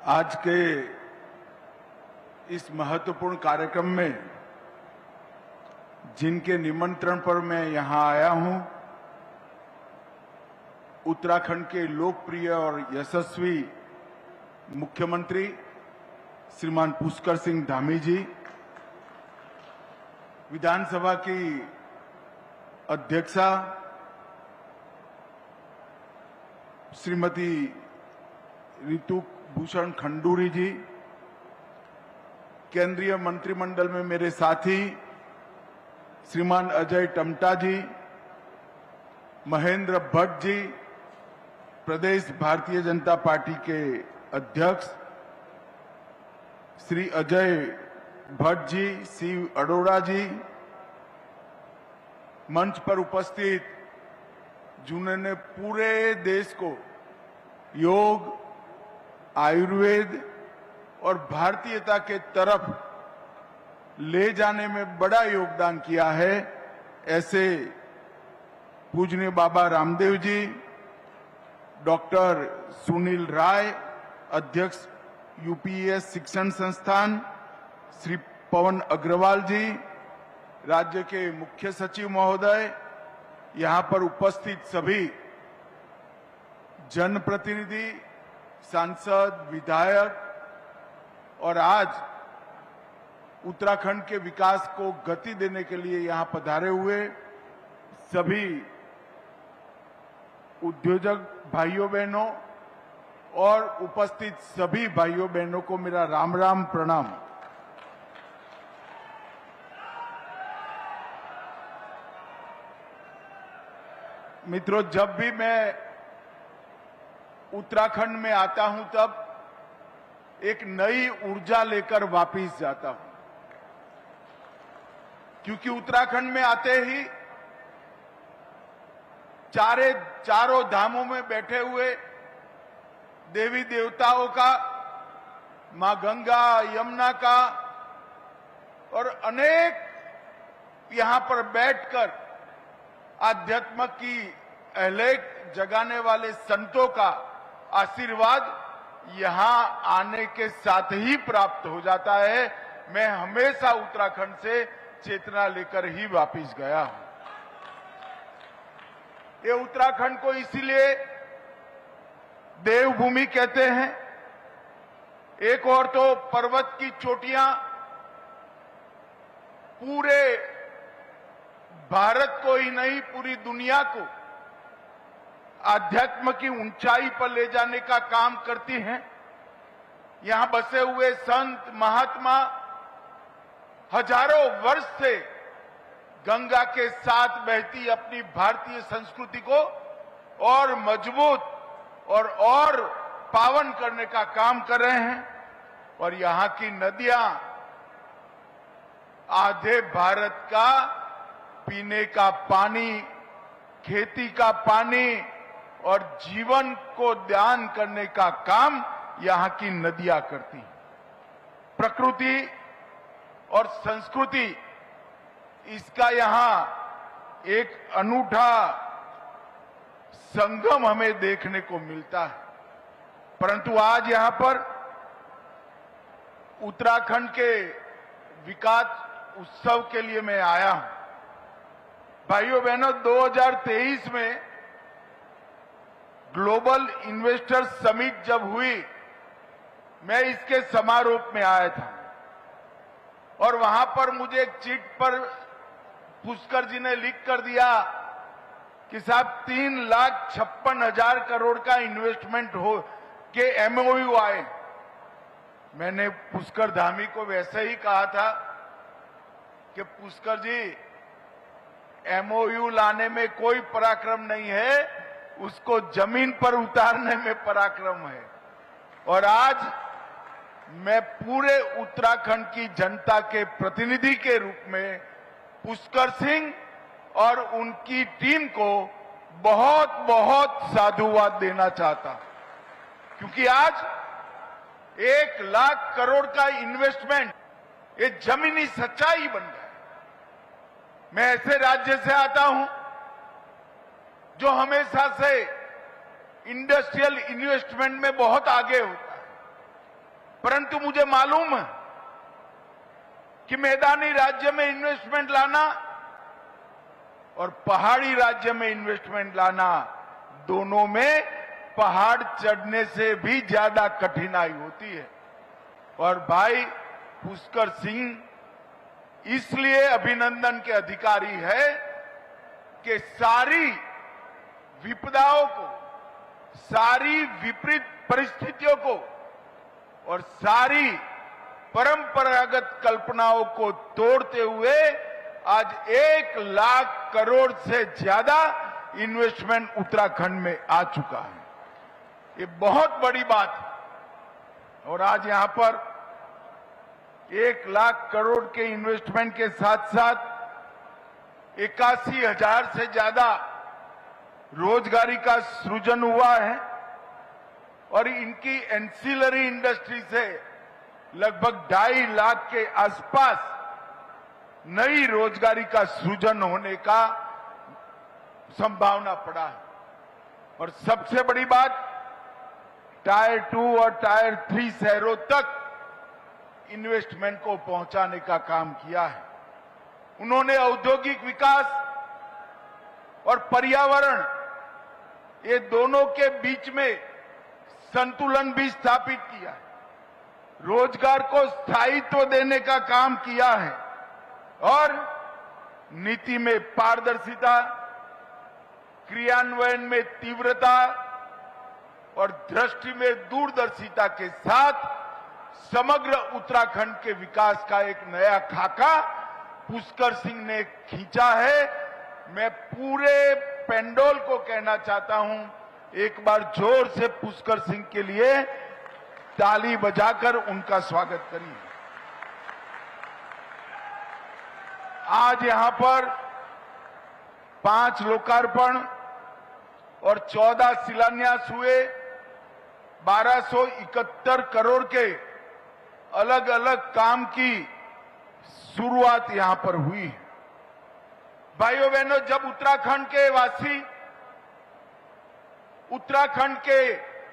आज के इस महत्वपूर्ण कार्यक्रम में जिनके निमंत्रण पर मैं यहां आया हूं, उत्तराखंड के लोकप्रिय और यशस्वी मुख्यमंत्री श्रीमान पुष्कर सिंह धामी जी, विधानसभा की अध्यक्षा श्रीमती ऋतु भूषण खंडूरी जी, केंद्रीय मंत्रिमंडल में मेरे साथी श्रीमान अजय टमटा जी, महेंद्र भट्ट जी, प्रदेश भारतीय जनता पार्टी के अध्यक्ष श्री अजय भट्ट जी, शिव अरोड़ा जी, मंच पर उपस्थित जिन्होंने पूरे देश को योग, आयुर्वेद और भारतीयता के तरफ ले जाने में बड़ा योगदान किया है, ऐसे पूजनीय बाबा रामदेव जी, डॉक्टर सुनील राय, अध्यक्ष यूपीएस शिक्षण संस्थान, श्री पवन अग्रवाल जी, राज्य के मुख्य सचिव महोदय, यहां पर उपस्थित सभी जनप्रतिनिधि, सांसद, विधायक और आज उत्तराखंड के विकास को गति देने के लिए यहां पधारे हुए सभी उद्योजक भाइयों बहनों और उपस्थित सभी भाइयों बहनों को मेरा राम राम प्रणाम। मित्रों, जब भी मैं उत्तराखंड में आता हूं तब एक नई ऊर्जा लेकर वापस जाता हूं, क्योंकि उत्तराखंड में आते ही चारों धामों में बैठे हुए देवी देवताओं का, मां गंगा, यमुना का और अनेक यहां पर बैठकर आध्यात्म की अहलेख जगाने वाले संतों का आशीर्वाद यहां आने के साथ ही प्राप्त हो जाता है। मैं हमेशा उत्तराखंड से चेतना लेकर ही वापस गया हूं। ये उत्तराखंड को इसीलिए देवभूमि कहते हैं। एक और तो पर्वत की चोटियां पूरे भारत को ही नहीं, पूरी दुनिया को आध्यात्म की ऊंचाई पर ले जाने का काम करती हैं। यहां बसे हुए संत महात्मा हजारों वर्ष से गंगा के साथ बहती अपनी भारतीय संस्कृति को और मजबूत और पावन करने का काम कर रहे हैं। और यहां की नदियां आधे भारत का पीने का पानी, खेती का पानी और जीवन को दान करने का काम यहां की नदियां करती हैं। प्रकृति और संस्कृति, इसका यहां एक अनूठा संगम हमें देखने को मिलता है। परंतु आज यहां पर उत्तराखंड के विकास उत्सव के लिए मैं आया हूं। भाइयों बहनों, 2023 में ग्लोबल इन्वेस्टर्स समिट जब हुई, मैं इसके समारोह में आया था और वहां पर मुझे एक चिट पर पुष्कर जी ने लिख कर दिया कि साहब 3,56,000 करोड़ का इन्वेस्टमेंट हो के एमओयू आए। मैंने पुष्कर धामी को वैसे ही कहा था कि पुष्कर जी, एमओयू लाने में कोई पराक्रम नहीं है, उसको जमीन पर उतारने में पराक्रम है। और आज मैं पूरे उत्तराखंड की जनता के प्रतिनिधि के रूप में पुष्कर सिंह और उनकी टीम को बहुत बहुत साधुवाद देना चाहता हूं, क्योंकि आज 1,00,000 करोड़ का इन्वेस्टमेंट ये जमीनी सच्चाई बन गया। मैं ऐसे राज्य से आता हूं जो हमेशा से इंडस्ट्रियल इन्वेस्टमेंट में बहुत आगे होता है। परंतु मुझे मालूम है कि मैदानी राज्य में इन्वेस्टमेंट लाना और पहाड़ी राज्य में इन्वेस्टमेंट लाना, दोनों में पहाड़ चढ़ने से भी ज्यादा कठिनाई होती है। और भाई पुष्कर सिंह इसलिए अभिनंदन के अधिकारी है कि सारी विपदाओं को, सारी विपरीत परिस्थितियों को और सारी परंपरागत कल्पनाओं को तोड़ते हुए आज 1 लाख करोड़ से ज्यादा इन्वेस्टमेंट उत्तराखंड में आ चुका है। ये बहुत बड़ी बात है। और आज यहां पर 1 लाख करोड़ के इन्वेस्टमेंट के साथ साथ 81,000 से ज्यादा रोजगारी का सृजन हुआ है और इनकी एंसिलरी इंडस्ट्री से लगभग 2.5 लाख के आसपास नई रोजगारी का सृजन होने का संभावना पड़ा है। और सबसे बड़ी बात, टायर 2 और टायर 3 शहरों तक इन्वेस्टमेंट को पहुंचाने का काम किया है। उन्होंने औद्योगिक विकास और पर्यावरण, ये दोनों के बीच में संतुलन भी स्थापित किया है। रोजगार को स्थायित्व देने का काम किया है और नीति में पारदर्शिता, क्रियान्वयन में तीव्रता और दृष्टि में दूरदर्शिता के साथ समग्र उत्तराखंड के विकास का एक नया खाका पुष्कर सिंह ने खींचा है। मैं पूरे पेंडोल को कहना चाहता हूं, एक बार जोर से पुष्कर सिंह के लिए ताली बजाकर उनका स्वागत करिए। आज यहां पर 5 लोकार्पण और 14 शिलान्यास हुए। 1271 करोड़ के अलग अलग काम की शुरुआत यहां पर हुई है। भाइयों बहनों, जब उत्तराखंड के वासी उत्तराखंड के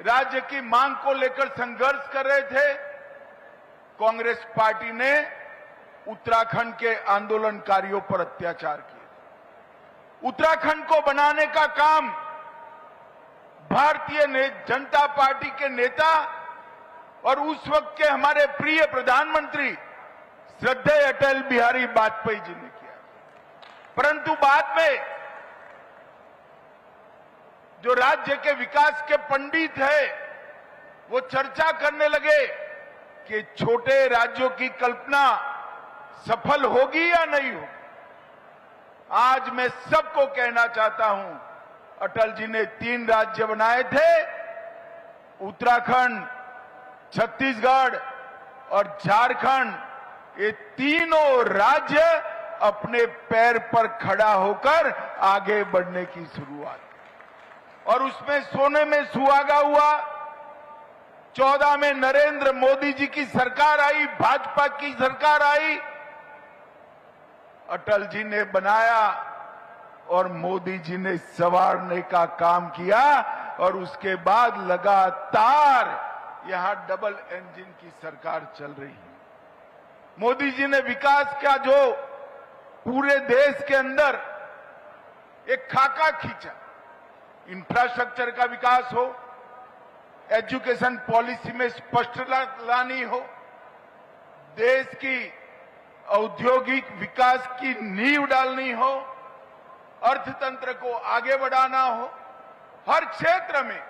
राज्य की मांग को लेकर संघर्ष कर रहे थे, कांग्रेस पार्टी ने उत्तराखंड के आंदोलनकारियों पर अत्याचार किए। उत्तराखंड को बनाने का काम भारतीय जनता पार्टी के नेता और उस वक्त के हमारे प्रिय प्रधानमंत्री श्रद्धेय अटल बिहारी वाजपेयी जी ने किया। परंतु बाद में जो राज्य के विकास के पंडित है, वो चर्चा करने लगे कि छोटे राज्यों की कल्पना सफल होगी या नहीं होगी। आज मैं सबको कहना चाहता हूं, अटल जी ने 3 राज्य बनाए थे, उत्तराखंड, छत्तीसगढ़ और झारखंड। ये तीनों राज्य अपने पैर पर खड़ा होकर आगे बढ़ने की शुरुआत, और उसमें सोने में सुहागा हुआ। 14 में नरेंद्र मोदी जी की सरकार आई, भाजपा की सरकार आई, अटल जी ने बनाया और मोदी जी ने संवारने का काम किया। और उसके बाद लगातार यहां डबल इंजन की सरकार चल रही है। मोदी जी ने विकास का जो पूरे देश के अंदर एक खाका खींचा, इंफ्रास्ट्रक्चर का विकास हो, एजुकेशन पॉलिसी में स्पष्टता लानी हो, देश की औद्योगिक विकास की नींव डालनी हो, अर्थतंत्र को आगे बढ़ाना हो, हर क्षेत्र में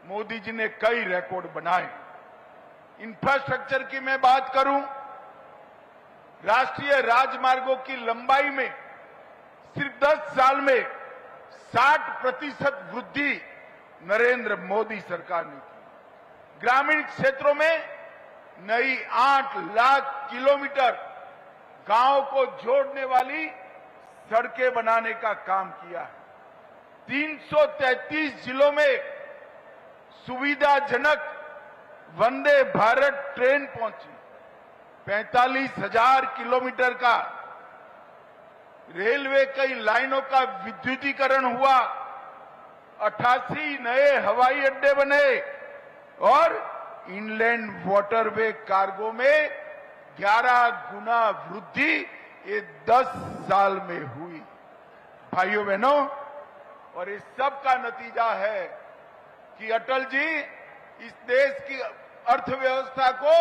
मोदी जी ने कई रिकॉर्ड बनाए। इंफ्रास्ट्रक्चर की मैं बात करूं, राष्ट्रीय राजमार्गों की लंबाई में सिर्फ 10 साल में 60% वृद्धि नरेंद्र मोदी सरकार ने की। ग्रामीण क्षेत्रों में नई 8 लाख किलोमीटर गांव को जोड़ने वाली सड़कें बनाने का काम किया है। 333 जिलों में सुविधाजनक वंदे भारत ट्रेन पहुंची। 45,000 किलोमीटर का रेलवे कई लाइनों का विद्युतीकरण हुआ। 88 नए हवाई अड्डे बने और इनलैंड वाटरवे कार्गो में 11 गुना वृद्धि ये 10 साल में हुई। भाइयों बहनों, और इस सब का नतीजा है कि अटल जी इस देश की अर्थव्यवस्था को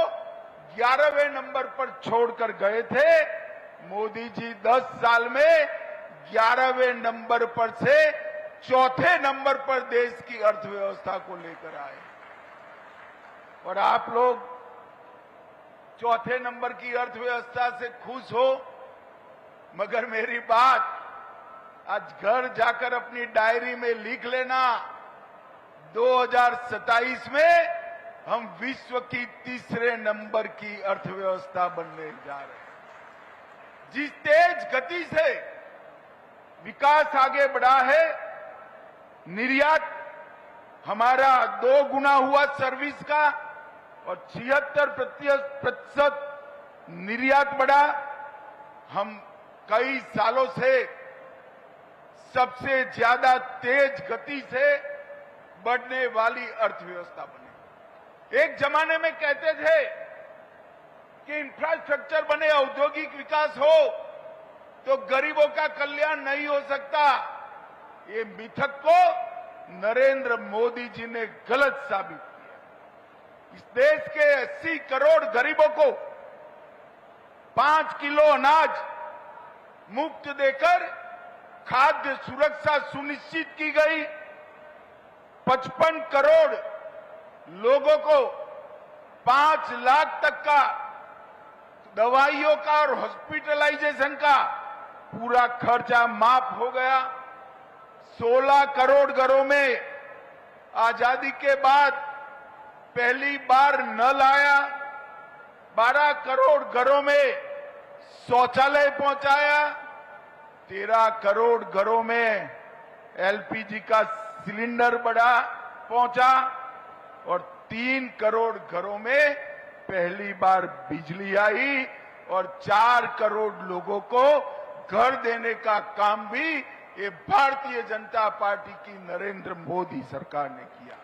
11वें नंबर पर छोड़कर गए थे। मोदी जी 10 साल में 11वें नंबर पर से चौथे नंबर पर देश की अर्थव्यवस्था को लेकर आए। और आप लोग चौथे नंबर की अर्थव्यवस्था से खुश हो, मगर मेरी बात आज घर जाकर अपनी डायरी में लिख लेना, 2027 में हम विश्व की तीसरे नंबर की अर्थव्यवस्था बनने जा रहे हैं। जिस तेज गति से विकास आगे बढ़ा है, निर्यात हमारा 2 गुना हुआ सर्विस का और 76% निर्यात बढ़ा। हम कई सालों से सबसे ज्यादा तेज गति से बढ़ने वाली अर्थव्यवस्था बने। एक जमाने में कहते थे कि इंफ्रास्ट्रक्चर बने, औद्योगिक विकास हो तो गरीबों का कल्याण नहीं हो सकता। ये मिथक को नरेंद्र मोदी जी ने गलत साबित किया। इस देश के 80 करोड़ गरीबों को 5 किलो अनाज मुफ्त देकर खाद्य सुरक्षा सुनिश्चित की गई। 55 करोड़ लोगों को 5 लाख तक का दवाइयों का और हॉस्पिटलाइजेशन का पूरा खर्चा माफ हो गया। 16 करोड़ घरों में आजादी के बाद पहली बार नल आया। 12 करोड़ घरों में शौचालय पहुंचाया। 13 करोड़ घरों में एलपीजी का सिलेंडर पहुंचा और 3 करोड़ घरों में पहली बार बिजली आई और 4 करोड़ लोगों को घर देने का काम भी ये भारतीय जनता पार्टी की नरेंद्र मोदी सरकार ने किया।